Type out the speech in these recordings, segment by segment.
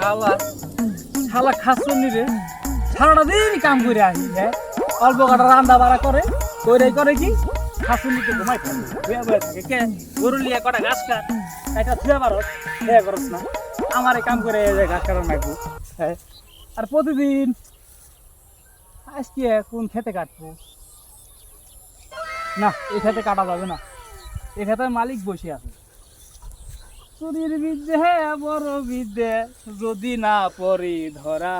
শালা শালা খাসুনি রে সারাটা দিন কাম করে আসি হ্যাঁ অল্প কটা রান্না বাড়া করে করে কি খাসুনিতে ঘুমাই থাকে কে গরু লিয়া কটা ঘাস কাট এটা থুয়া পারস হ্যাঁ করস না আমার এই কাম করে ঘাস কাটা নাকবো হ্যাঁ আর প্রতিদিন আজকে কোন খেতে কাটবো না এই খেতে কাটা যাবে না এই খেতে মালিক বসে আছে চুরির বিদ্যে হ্যাঁ বড় বিদ্যে যদি না পড়ি ধরা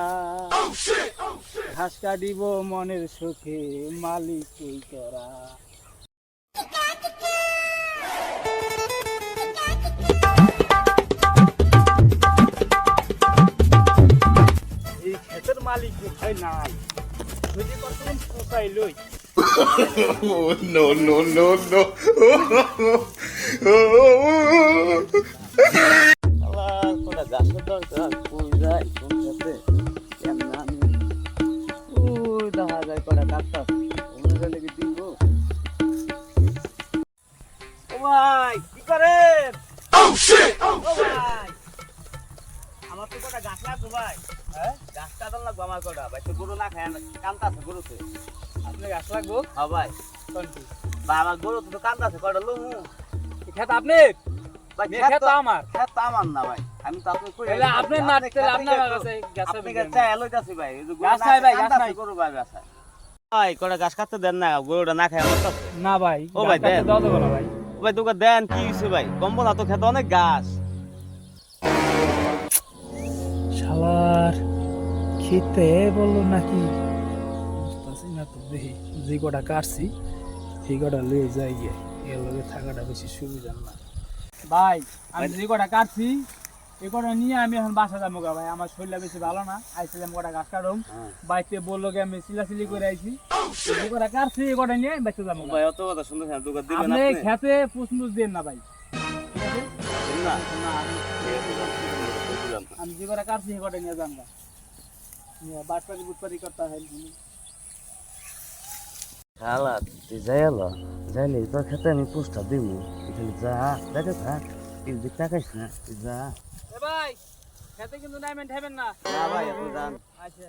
ঘাস কাটিব মনের সুখে মালিক তুই করা এই ক্ষেতের মালিক কোথায় নাই যদি কতক্ষণ পোষাই লই Oh, no, no, no, no. আবার কোটা গাছের দরকার কই যায় কোন সাথে কেমন আমি ওই দেখা যায় কোটা গাছটা ওনারা লেগে দিব ও ভাই কি করেন ও ভাই আমার তো কটা গাছ লাগবো ভাই হ্যাঁ গাছ কাটাল লাগবো আমার কোটা ভাই তো গরু না খায় কান্তা আছে গরুতে আপনি গাছ লাগবো হ্যাঁ ভাই কোনটি ভাই আমার গরুতে তো কান্তা আছে কোটা লমু এই ক্ষেত আপনি ভাই ক্ষেত আমার খেত আমার না ভাই আমি তো আপনি কই তাহলে আপনি না তাহলে আপনার কাছে গাছ আপনি গাছ চাই লইতাছি ভাই এই যে গাছ চাই ভাই, গাছ নাই। গরু ভাই গাছ চাই ভাই কোটা গাছ কাটতে দেন না গরুটা না খায় আমার তো না ভাই ও ভাই, গাছ কাটতে দেন। দাও দেবো না ভাই ভাই তোকে দেন কি হইছে ভাই কম্বল না তো খেতে অনেক গাছ শালার খেতে বললো নাকি বুঝতেছি না তো দেখি যে কটা কাটছি সেই কটা লয়ে যাই গিয়ে এর লগে থাকাটা বেশি সুবিধা না ভাই আমি যে কটা কাটছি এই কটা নিয়ে আমি এখন বাসা যাবো গা ভাই আমার শরীরটা বেশি ভালো না আইছিলাম কটা গাছ কাটম বাইতে বললো গে আমি চিলাচিলি করে আইছি যে কটা কাটছি এই কটা নিয়ে বাইতে যাবো ভাই অত কথা শুনতে না তোকে দিবেন আপনি আপনি খেতে পুষমুষ দেন না ভাই ঠিক আছে না না আমি যে কটা কাটছি সেই কটা নিয়ে যান গা বাটপারি বুটপারি করতে হয় খালা তুই যাই এলো যাইলে তোর খেতে আমি পোস্টটা দিব এখানে যা দেখে থাক এই দিক তাকাইস না তুই যা এ ভাই খেতে কিন্তু নাইমেন্ট হেবেন না না ভাই আপনি যান আচ্ছা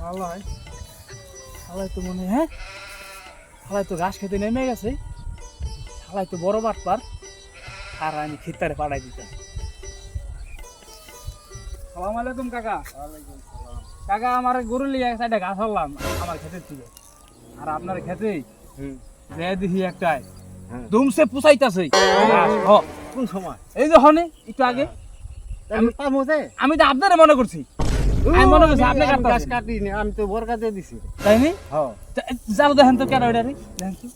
হালাই হালাই তো মনে হ্যাঁ হালাই তো ঘাস খেতে নেমে গেছে হালাই তো বড় বাটপার আর আমি খেতারে পাড়াই দিতাম সালাম আলাইকুম কাকা কাকা আমার গরু লিয়ে একটা ঘাস হলাম আমার ক্ষেতের থেকে আর আপনার খেতে যে দেখি একটাই ধুমসে পুষাইতাছে কোন সময় এই যে হনে একটু আগে আমি তো আপনারে মনে করছি আমি মনে করছি আপনি গাছ কাটতাছেন কাটিনি আমি তো বরকা দিয়ে দিছি তাই নি হ্যাঁ যাও দেখেন তো কেন ওইটা রে দেখেন তো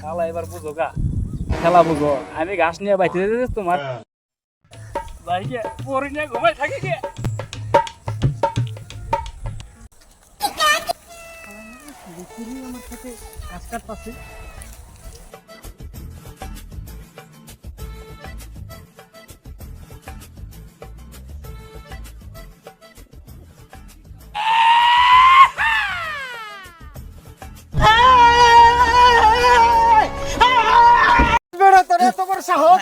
খেলা এবার বুঝো গা খেলা বুঝো আমি ঘাস নিয়ে বাইতে যেতে তোমার বাইকে পরে নিয়ে ঘুমাই থাকি কে আমার সাথে ঘাস কাটতাছে বেড়া তোর এত বড় সাহস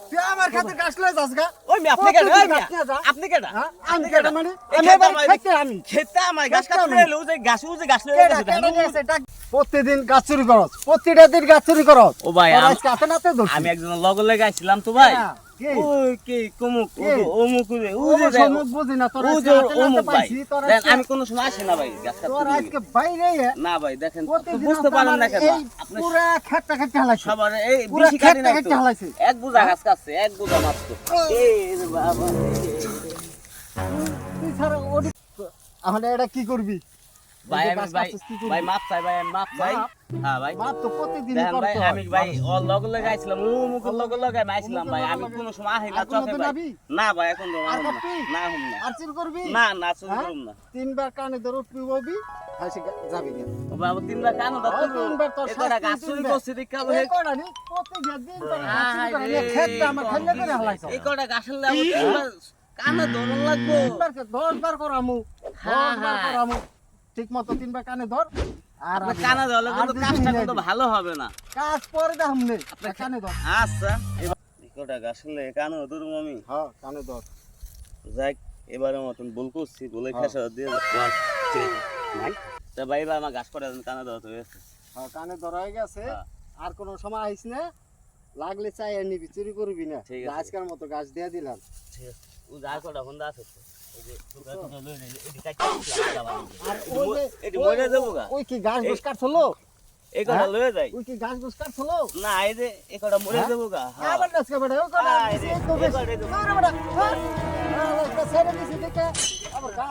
তুই আমার খাতে গাছ লয়ে যাস গা ওই মি আপনি কেন ওই মি গাছ নিয়ে যা। আপনি কেন হ্যাঁ? আমি কেডা মানে এই আমি খেতে এবার আমার- খাইতে আমি খেতে আমার গাছ খেতে কাটতে আমি। এলো যে গাছ লয়ে কেডা গেছে কেডা নিয়ে এসে ডাক প্রতিদিন গাছ চুরি করস প্রতিটা দিন গাছ চুরি করস ও ভাই, তোর আম- আজকে হাতে নাতে ধরছি আমি একজন লগর লেগে আইছিলাম তো ভাই হ্যাঁ, কি? ওই কি কুমুক কি? অমুক ও ও যে দেখ, সমুখ বুঝি না তোর ও আজকে যে হাতে নাতে অমুক ভাই পাইছি তোর দেন আজকে আমি কোনো সময় আসি না ভাই গাছ তোর কাটতে আজকে বাইরে না ভাই দেখেন তো প্রতিদিন বুঝতে পারেন না কেন এই আপনি পুরা খেটটা খেটে হালাইছে সবার এই পুরা বেশি কাটি খেটটা না খেটে তো হালাইছে এক বুঝা গাছ কাটছে এক বুঝা মাছ তো এই রে বাবা তুই ছাড়া ওডি আমাদের এটা কি করবি ভাই এই যে আমি গাছ ভাই কাটছিস কি করবি? ভাই মাপ চাই ভাই আমি মাপ চাই মাপ? হ্যাঁ ভাই বাপ তো প্রতিদিন দেখেন ভাই করতে আমি ভাই ওর লগে লগে আইছিলাম ও মুখ লগে লগে আমি আইছিলাম ভাই আমি কোনো সময় আহি না আর কোনো চকে দিন ভাই আবি? না ভাই এখন তো আর না কাটবি? না হুম না আর চুরি করবি না না চুরি হ্যাঁ? করুম না তিনবার কানে ধরে উঠবি ববি হাসি যাবি না ও বাবা তিনবার কেন ওই দাও তিনবার তোর এটা শাস্তি গাছ চুরি তিনবার। করছে দেখা এই ভাই কটা নি প্রতিদিন দিন তোর গাছ চুরি করে নিয়ে খেতটা আমার খাইলে করে হালাইছ এই কটা গাছের লাগবে তিনবার কানে ধরন লাগবো তিনবার কে 10 বার করামু 10 হ্যাঁ, বার হ্যাঁ। করামু ঠিক মতো তিনবার কানে ধর আর আপনার আগে কানে ধরলে আর কিন্তু দুই কাজটা মিনিট কিন্তু দিবি। ভালো হবে না। কাজ পরে দেখাম নে কানে ধর। আচ্ছা এবার কোটা আসলে কানে ধরুম আমি। হ্যাঁ কানে ধর। যাক এবারের মতন ভুল করছি, ভুলে হ্যাঁ। খেসা দিয়ে ভাই তা ভাই এবার আমার গাছ পড়ে কানে ধরতে হয়েছে। হ্যাঁ কানে ধরা হয়ে গেছে। হ্যাঁ। আর কোনো সময় আইস না, লাগলে চাই আর নিবি, চুরি করবি না। ঠিক আছে। আজকের মতো গাছ দিয়ে দিলাম। ঠিক আছে ও যা কোটা হন্দা আছে তো এই যে তোরা তোরা লই নে এডি কাটতে আর ওই যে এডি মরে যাবো গা ওই কি গাছ গোছ কাটছলো? এই কোটা লয়ে যাই ওই কি গাছ গোছ কাটছলো? না এই যে এই কোটা মরে হ্যাঁ? যাবো গা। হ্যাঁ। আবার নাচকে বেটা ও কোনা আয় রে, দিছি তো বেশ। এবারে তো- আরে বেটা হ্যাঁ একটা ছেড়ে দিছি দেখে আবার গা